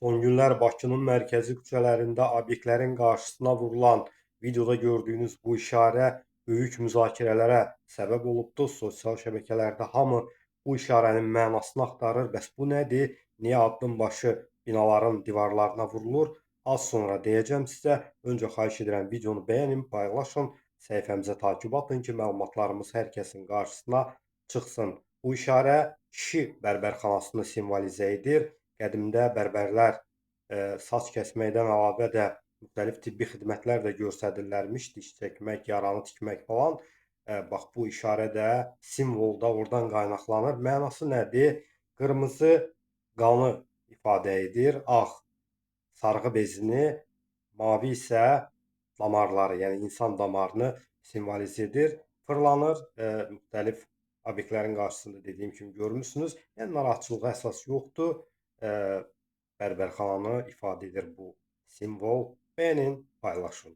Son günlər Bakının mərkəzi küçələrində obyektlərin qarşısına vurulan videoda gördüyünüz bu işarə böyük müzakirələrə səbəb olubdur. Sosial şəbəkələrdə hamı bu işarənin mənasını axtarır. Bəs bu nədir? Niyə addımbaşı binaların divarlarına vurulur? Az sonra deyəcəm sizə. Öncə xahiş edirəm videonu bəyənin, paylaşın, səhifəmizə takib atın ki, məlumatlarımız hər kəsin qarşısına çıxsın. Bu işarə kişi bərbərxanasını simvolizə edir. Qədimdə bərbərlər saç kəsməkdən əlavə də müxtəlif tibbi xidmətlər də göstərirlərmiş, diş çəkmək, yaranı tikmək falan. Bax bu işarə də simvol da oradan qaynaqlanır. Mənası nədir? Qırmızı qanı ifadə edir, ağ sarğı bezini, mavi isə damarları, yəni insan damarını simvolizə edir. Fırlanır müxtəlif obyektlərin qarşısında dediyim kimi görmüsünüz. Yəni narahatçılığa əsas yoxdur. Bərbərxananı ifadə edir bu simvol. Bəyənin, paylaşın.